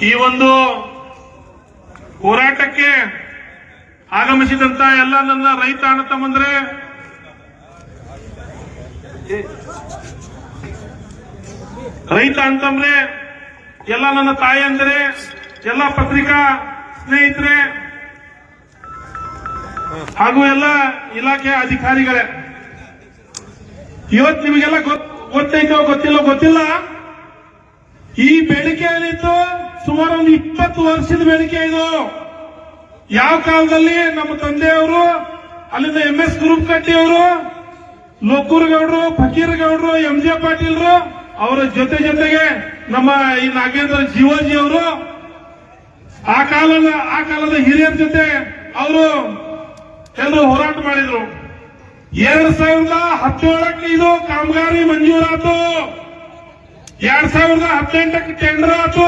ಈ ಒಂದು ಹೋರಾಟಕ್ಕೆ ಆಗಮಿಸಿದಂತ ಎಲ್ಲ ನನ್ನ ರೈತ ಅಣ್ಣ ತಮ್ಮಂದ್ರೆ, ರೈತ ಅಂತಂದ್ರೆ ಎಲ್ಲ ನನ್ನ ತಾಯಿ ಅಂದ್ರೆ, ಎಲ್ಲ ಪತ್ರಿಕಾ ಸ್ನೇಹಿತರೆ ಹಾಗೂ ಎಲ್ಲ ಇಲಾಖೆ ಅಧಿಕಾರಿಗಳೇ, ಇವತ್ತು ನಿಮಗೆಲ್ಲ ಗೊತ್ತೈತೋ ಗೊತ್ತಿಲ್ಲ, ಈ ಬೇಡಿಕೆ ಏನಿತ್ತು ಸುಮಾರು ಒಂದು 20 ವರ್ಷದ ಬೇಡಿಕೆ ಇದು. ಯಾವ ಕಾಲದಲ್ಲಿ ನಮ್ಮ ತಂದೆಯವರು, ಅಲ್ಲಿಂದ MS ಗ್ರೂಪ್ ಕಟ್ಟಿಯವರು, ಲೋಕೂರ್ಗೌಡರು, ಫಕೀರ್ಗೌಡರು, MJ ಪಾಟೀಲ್ರು, ಅವರ ಜೊತೆಗೆ ನಮ್ಮ ಈ ನಾಗೇಂದ್ರ ಜೀವೋಜಿ ಅವರು ಆ ಕಾಲದ ಹಿರಿಯರ ಜೊತೆ ಅವರು ಎಲ್ಲರೂ ಹೋರಾಟ ಮಾಡಿದ್ರು. 2017ಕ್ಕೆ ಇದು ಕಾಮಗಾರಿ ಮಂಜೂರಾತು, 2018ಕ್ಕೆ ಟೆಂಡರ್ ಆತು,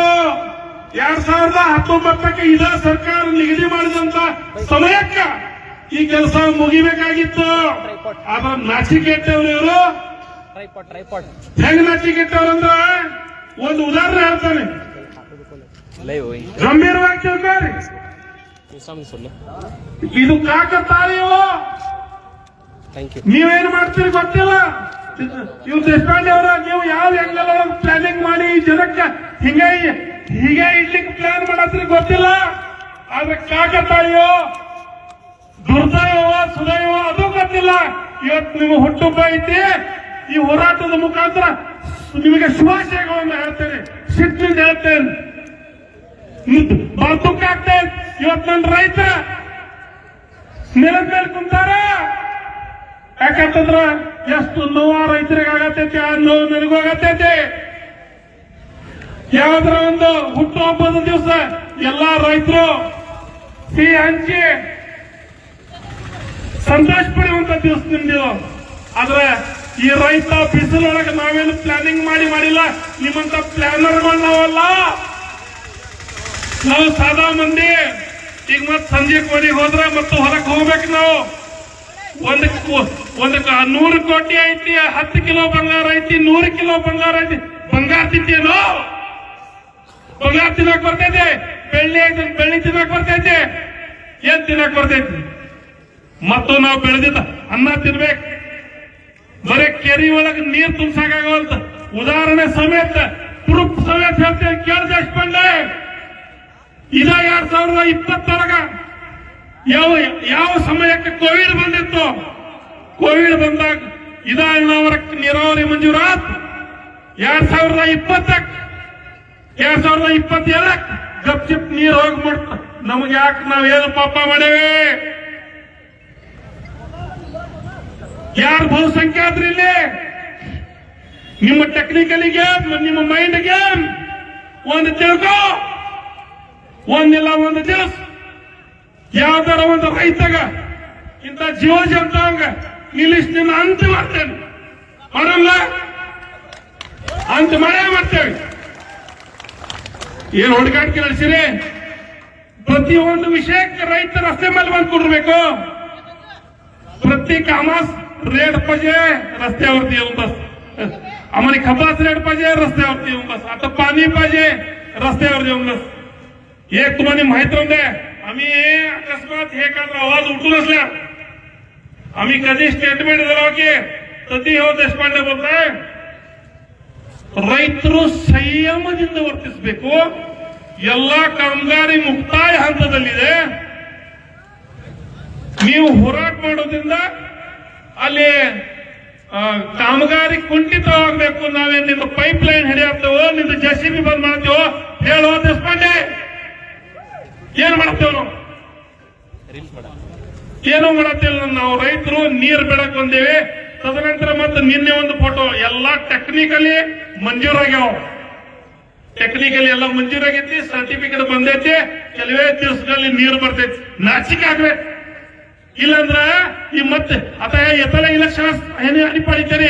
2019ಕ್ಕೆ ಇದ ಸರ್ಕಾರ ನಿಗದಿ ಮಾಡಿದಂತ ಸಮಯಕ್ಕೆ ಈ ಕೆಲಸ ಮುಗಿಬೇಕಾಗಿತ್ತು. ಆದ್ರೆ ನಾಚಿಕೆಟ್ಟವ್ರು ಇವರು ಹೆಂಗ್ ನಾಚಿಕೆಟ್ಟವ್ರಂದ್ರ ಒಂದು ಉದಾಹರಣೆ ಹೇಳ್ತಾನೆ, ಗಂಭೀರವಾಗಿ ತಿಳ್ಕೊರಿ. ಇದು ಕಾಕತಾಳೀಯೋ, ನೀವೇನು ಮಾಡ್ತೀರಿ ಗೊತ್ತಿಲ್ಲ. ಇವ್ರು ದೇಶಪಾಂಡೆ ಅವರ ನೀವು ಯಾವ ಆಂಗಲ್ ಒಳಗೆ ಪ್ಲಾನಿಂಗ್ ಮಾಡಿ ಜನಕ್ಕೆ ಹೀಗೆ ಇಡ್ಲಿಕ್ಕೆ ಪ್ಲಾನ್ ಮಾಡತ್ರಿ ಗೊತ್ತಿಲ್ಲ. ಆದ್ರೆ ಕಾಕತಾಳೀಯೋ, ದುರ್ದೈವ, ಸುದೈವ ಅದು ಗೊತ್ತಿಲ್ಲ. ಇವತ್ತು ನಿಮ್ಮ ಹುಟ್ಟುಹಬ್ಬ ಐತಿ. ಈ ಹೋರಾಟದ ಮುಖಾಂತರ ನಿಮಗೆ ಶುಭಾಶಯಗಳನ್ನು ಹೇಳ್ತೇನೆ, ಸಿಟ್ಟಿನಿಂದ ಹೇಳ್ತೇನೆ. ಬಹಳ ದುಃಖ ಆಗ್ತೇನೆ. ಇವತ್ತು ನನ್ನ ರೈತ ನೆಲದ ಮೇಲೆ ಕುಂತಾರ. ಯಾಕಂತಂದ್ರ ಎಷ್ಟು ನೋವು ರೈತರಿಗೆ ಆಗತೈತಿ, ಆ ನೋವು ನನಗೂ ಆಗತೈತಿ. ಯಾವ್ದ್ರ ಒಂದು ಹುಟ್ಟುಹಬ್ಬದ ದಿವಸ ಎಲ್ಲಾ ರೈತರು ಸಿಹಿ ಹಂಚಿ ಸಂತೋಷ ಪಡೆಯುವಂತ ದಿವಸ ನಿಮ್ದು. ಆದ್ರೆ ಈ ರೈತ ಬಿಸಿಲೊಳಗೆ ನಾವೇನು ಪ್ಲಾನಿಂಗ್ ಮಾಡಿಲ್ಲ. ನಿಮ್ಮಂತ ಪ್ಲಾನರ್ಗಳು ನಾವಲ್ಲ, ನಾವು ಸಾದಾ ಮಂದಿ. ಈಗ ಮತ್ ಸಂಜೆ ಕೋಣೆಗೆ ಹೋದ್ರೆ ಮತ್ತು ಹೊರಗೆ ಹೋಗ್ಬೇಕು. ನಾವು ಒಂದು 100 ಕೋಟಿ ಐತಿ, 10 ಕಿಲೋ ಬಂಗಾರ ಐತಿ, 100 ಕಿಲೋ ಬಂಗಾರ ಐತಿ. ಬಂಗಾರ ತಿಂತೇನೋ? ಬಂಗಾರ ತಿನ್ನಕ್ ಬರ್ತೈತೆ? ಬೆಳ್ಳಿ ತಿನ್ನಕ್ ಬರ್ತೈತೆ? ಏನ್ ತಿನ್ನಕ್ ಬರ್ತೈತಿ? ಮತ್ತು ನಾವು ಬೆಳೆದಿದ್ದ ಅನ್ನ ತಿನ್ಬೇಕು. ಬರೀ ಕೆರಿ ಒಳಗೆ ನೀರು ತುಂಬಸಾಗವಲ್ತ. ಉದಾಹರಣೆ ಸಮೇತ ಪ್ರೂಫ್ ಸಮೇತ ಹೇಳ್ತೇವೆ, ಕೇಳ ದೇಶಪಾಂಡೆ. ಇದ 2020 ಯಾವ ಸಮಯಕ್ಕೆ ಕೋವಿಡ್ ಬಂದಿತ್ತು. ಕೋವಿಡ್ ಬಂದಾಗ ಇದ ಅವರ ನೀರಾವರಿ ಮಂಜೂರಾತ್. 2020ಕ್ಕೆ 2027ಕ್ಕೆ ಗಪ್ಚಿಪ್ ನೀರು ಹೋಗಿ ಮಾಡ್ತ. ನಮ್ಗೆ ಯಾಕೆ ನಾವೇನು ಪಾಪ ಮಾಡೇವೆ? ಯಾರು ಬಹುಸಂಖ್ಯಾತರು ಇಲ್ಲಿ? ನಿಮ್ಮ ಟೆಕ್ನಿಕಲಿಗೆ, ನಿಮ್ಮ ಮೈಂಡ್ಗೆ ಒಂದು ತಿಳ್ಕೋ. ಒಂದಿಲ್ಲ ಒಂದು ದಿವಸ ಯಾವ್ದಾರ ಒಂದು ರೈತಗ ಇಂಥ ಜೀವಜ ಅಂತವಂಗ ನಿಲ್ಲಿಸಿ ನಿನ್ನ ಅಂತ್ಯ ಮಾಡ್ತೇನೆ. ಮಾಡಲ್ಲ, ಅಂತ್ಯ ಮಾಡೇ ಮಾಡ್ತೇವೆ. ಏನು ಹುಡುಗಾಟಿಕೆ ನಡೆಸಿರಿ? ಪ್ರತಿಯೊಂದು ವಿಷಯಕ್ಕೆ ರೈತ ರಸ್ತೆ ಮೇಲೆ ಬಂದು ಕೊಡ್ಬೇಕು. प्रत्येक कामास रेड पाहिजे, रस्त्यावरती येऊन बस. आम्हाला खपास रेड पाहिजे, रस्त्यावरती येऊन बस. आता पाणी पाहिजे, रस्त्यावर येऊन बस. एक तुम्हाला माहित राहून द्या, आम्ही अकस्मात हे का आवाज उठून असल्या आम्ही कधी स्टेटमेंट दिला की कधी हो देशपांडे बोलताय, ರೈತರು ಸಂಯಮದಿಂದ ವರ್ತಿಸಬೇಕು. ಎಲ್ಲಾ ಕಾಮಗಾರಿ ಮುಕ್ತಾಯ ಹಂತದಲ್ಲಿದೆ. ನೀವು ಹೋರಾಟ ಮಾಡೋದ್ರಿಂದ ಅಲ್ಲಿ ಕಾಮಗಾರಿ ಕುಂಠಿತವಾಗಬೇಕು. ನಾವೇನು ನಿಮ್ಮ ಪೈಪ್ ಲೈನ್ ಹಿಡಿಯತ್ತೇವೋ, ನಿಮ್ದು JCB ಬಂದ್ ಮಾಡ್ತೇವೋ ಹೇಳೋ ದೇಶಪಾಂಡೆ? ಏನ್ ಮಾಡ್ತೇವ ನಾವು? ಏನೋ ಮಾಡತ್ತೇವೆ ನಾವು. ರೈತರು ನೀರು ಬಿಡಕ್ ಬಂದೇವೆ. ತದನಂತರ ಮತ್ತೆ ನಿನ್ನೆ ಒಂದು ಫೋಟೋ ಎಲ್ಲಾ ಟೆಕ್ನಿಕಲಿ ಮಂಜೂರಾಗ್ಯಾವ. ಟೆಕ್ನಿಕಲಿ ಎಲ್ಲ ಮಂಜೂರಾಗೈತಿ, ಸರ್ಟಿಫಿಕೇಟ್ ಬಂದೈತಿ. ಕೆಲವೇ ದಿವಸದಲ್ಲಿ ನೀರು ಬರ್ತೈತಿ. नाशिक ಆಗ್ಬೇಕು. इल्लांद्र ही मत आता येताना इलेक्शन ह्याने आणि पाहिजे.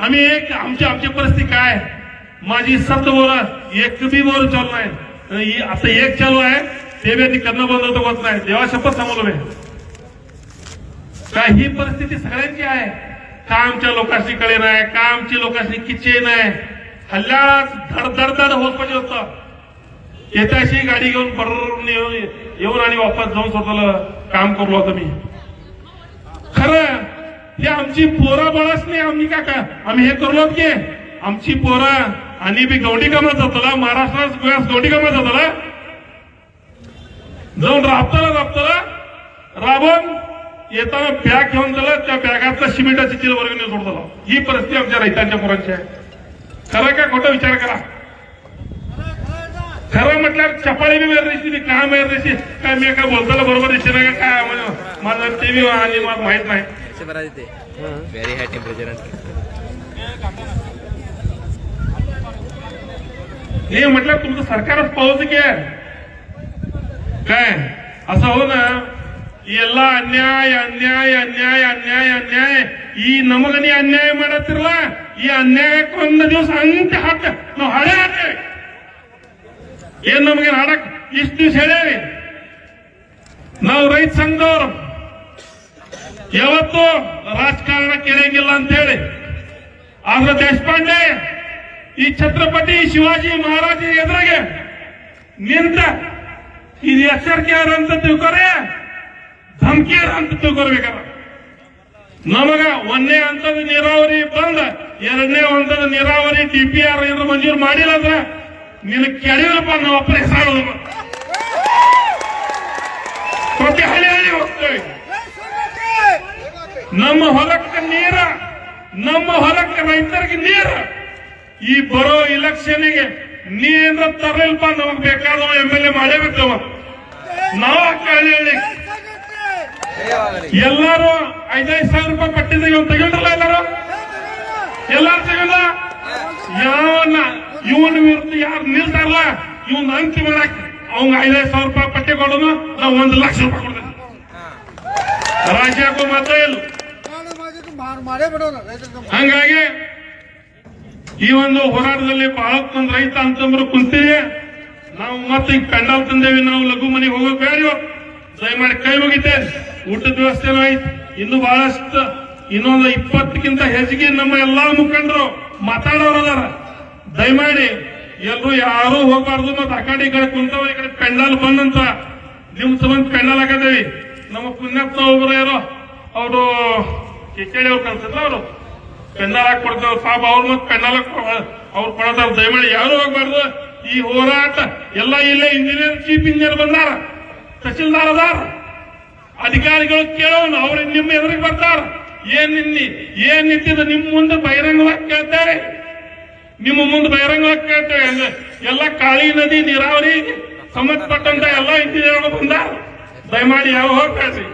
आम्ही आमची परिस्थिती काय, माझी 7 बोला एक बी बोल चालू नाही. आता एक चालू आहे, ते बी करणं बंद होतं होत नाही. देवा शपथ सांगलो मी. काय ही परिस्थिती सगळ्यांची आहे. का आमच्या लोकांशी कळे नाही, का आमची लोकांशी किचे नाही, हल्ल्या धड धड होत पाहिजे होतं. येत्याशी गाडी घेऊन बरोबर येऊन आणि वापस जाऊन स्वतःला काम करलो होतं मी. खरं हे आमची पोरं बळच नाही. आम्ही हे करलो की आमची पोरं आणि बी गवंडी कामात जातला, महाराष्ट्रात गवंडी कामात जातला, जाऊन राबताला राबून येताना बॅग घेऊन झाला, त्या बॅगातलं सिमेंटाची चिल वर्गणी सोडतो. ही परिस्थिती आमच्या रैतांच्या पोरांची आहे. खरं का खोटं विचार करा. खरं म्हटल्यावर चपाळी बी मेर दिसते, काय मेर दिसते, काय मी काय बोलताना बरोबर दिसते नाही का, काय म्हणजे माझं ते बी आणि मला माहित नाही. Very high temperature. हे म्हटलं तुमचं सरकारच पाहूच की काय असं हो ना. ಎಲ್ಲ ಅನ್ಯಾಯ ಅನ್ಯಾಯ ಅನ್ಯಾಯ ಅನ್ಯಾಯ ಅನ್ಯಾಯ ಈ ನಮಗನಿ ಅನ್ಯಾಯ ಮಾಡತ್ತಿರಲ್ಲ. ಈ ಅನ್ಯಾಯಕ್ಕೆ ಒಂದು ದಿವಸ ಅಂತ್ಯ ಹಾಕ ನಾವು ಹಳೆ ಹಾಕ್ತೇವೆ. ಏನ್ ನಮಗೇನು ಹಾಡಕ್ ಇಷ್ಟು ದಿವಸ ಹೇಳೇವಿ ನಾವು ರೈತ ಸಂಘದವರು. ಯಾವತ್ತು ರಾಜಕಾರಣ ಕೆರೆಯಂಗಿಲ್ಲ ಅಂತ ಹೇಳಿ. ಆದ್ರೆ ದೇಶಪಾಂಡೆ ಈ ಛತ್ರಪತಿ ಶಿವಾಜಿ ಮಹಾರಾಜ ಎದುರಿಗೆ ನಿಂತ ಇದು ಎಚ್ಚರಿಕೆ ಅಂತ ತಿಳ್ಕೊರೆ, ಧಮಕಿ ಅಂತ ತಿಳ್ಕೊರ್ಬೇಕಾರ. ನಮಗ ಒಂದನೇ ಹಂತದ ನೀರಾವರಿ ಬಂದ, ಎರಡನೇ ಹಂತದ ನೀರಾವರಿ DPR ಏನಾದ್ರು ಮಂಜೂರು ಮಾಡಿಲ್ಲ ಅಂದ್ರೆ ನಿನ್ನ ಕೆಳಗಪ್ಪ ನಾವು ಅಪ್ಪನ ಹೆಸರು ಪ್ರತಿ ಹಳ್ಳಿ ಹೋಗ್ತೇವೆ. ನಮ್ಮ ಹೊಲಕ್ಕೆ ನೀರ, ನಮ್ಮ ಹೊಲಕ್ಕೆ ರೈತರಿಗೆ ನೀರು. ಈ ಬರೋ ಇಲೆಕ್ಷನ್ಗೆ ನೀರ ತರಲಿಲ್ಪ ನಮಗ್ ಬೇಕಾದವ MLA ಮಾಡೇಬೇಕವ. ನಾವು ಹೇಳಿ ಎಲ್ಲಾರು 5,000 ರೂಪಾಯಿ ಪಟ್ಟಿದ ಇವ್ ತಗೊಂಡ್ರಲ್ಲ, ಎಲ್ಲಾರು ತಗೊಂಡ. ಯಾವನ್ನ ಇವನ್ ವಿರುದ್ಧ ಯಾರು ನಿಲ್ತಾರಲ್ಲ ಇವನ್ ಅಂಕಿ ಮಾಡಕ್ ಅವಂಗ 5,000 ರೂಪಾಯಿ ಪಟ್ಟಿ ಕೊಡೋನು, ನಾವು 1 ಲಕ್ಷ ರೂಪಾಯಿ ಕೊಡ್ತೇವೆ. ರಾಜ್ಯಕ್ಕೂ ಮಾತ್ರ ಇಲ್ಲ. ಹಂಗಾಗಿ ಈ ಒಂದು ಹೋರಾಟದಲ್ಲಿ ಬಹಳ ಮಂದಿ ರೈತ ಅಂತಂದ್ರು ಕುಂತೀವಿ. ನಾವು ಮತ್ತೆ ಈಗ ಪೆಂಡಾಲ್ ತಂದೇವಿ. ನಾವು ಲಘು ಮನೆಗೆ ಹೋಗೋಕೆ ಬೇಡ. ದಯಮಾಡಿ ಕೈ ಮುಗಿತೆ. ಊಟದ ವ್ಯವಸ್ಥೆನೂ ಐತಿ. ಇನ್ನು ಬಹಳಷ್ಟು ಇನ್ನೊಂದು 20ಕ್ಕಿಂತ ಹೆಚ್ಚಿಗೆ ನಮ್ಮ ಎಲ್ಲಾ ಮುಖಂಡರು ಮಾತಾಡೋರು ಅದಾರ. ದಯಮಾಡಿ ಎಲ್ರು ಯಾರು ಹೋಗಬಾರ್ದು. ಮತ್ತೆ ಆ ಕಡೆ ಈ ಕಡೆ ಕುಂತವ, ಈ ಕಡೆ ಪೆಂಡಾಲ್ ಬಂದಂತ ನಿಮ್ ಸಂಬಂಧ ಪೆಂಡಾಲ್ ಹಾಕದೇವಿ. ನಮ್ಮ ಪುಣ್ಯಾತ್ಮ ಒಬ್ಬರು ಯಾರೋ ಅವರು ಕೆಚೇಡಿ ಅವ್ರು ಕಲ್ಸಲ್ಲ, ಅವರು ಪೆಂಡಾಲ್ ಹಾಕಿ ಕೊಡ್ತಾರ ಪಾಪ. ಅವ್ರು ಮತ್ತೆ ಪೆಂಡಾಲ್ ಅವ್ರು ಕೊಡತಾರ. ದಯಮಾಡಿ ಯಾರು ಹೋಗ್ಬಾರ್ದು. ಈ ಹೋರಾಟ ಎಲ್ಲ ಇಲ್ಲೇ ಇಂಜಿನಿಯರ್, ಚೀಫ್ ಇಂಜಿನಿಯರ್ ಬಂದಾರ, ತಹಸೀಲ್ದಾರ್ ಅದಾರ, ಅಧಿಕಾರಿಗಳು ಕೇಳೋನು. ಅವ್ರು ನಿಮ್ಮ ಎದುರಿಗೆ ಬರ್ತಾರ. ಏನ್ ನಿಂತಿದ್ದು ನಿಮ್ಮ ಮುಂದೆ ಬಹಿರಂಗವಾಗಿ ಕೇಳ್ತಾರೆ. ನಿಮ್ಮ ಮುಂದೆ ಬಹಿರಂಗವಾಗಿ ಕೇಳ್ತೇವೆ. ಎಲ್ಲ ಕಾಳಿ ನದಿ ನೀರಾವರಿ ಸಂಬಂಧಪಟ್ಟಂತ ಎಲ್ಲ ಇಂಜಿನಿಯರ್ಗಳು ಬಂದಾರ. ದಯಮಾಡಿ ಯಾವ ಹೋಗ್ಬೇಡ್ರಿ.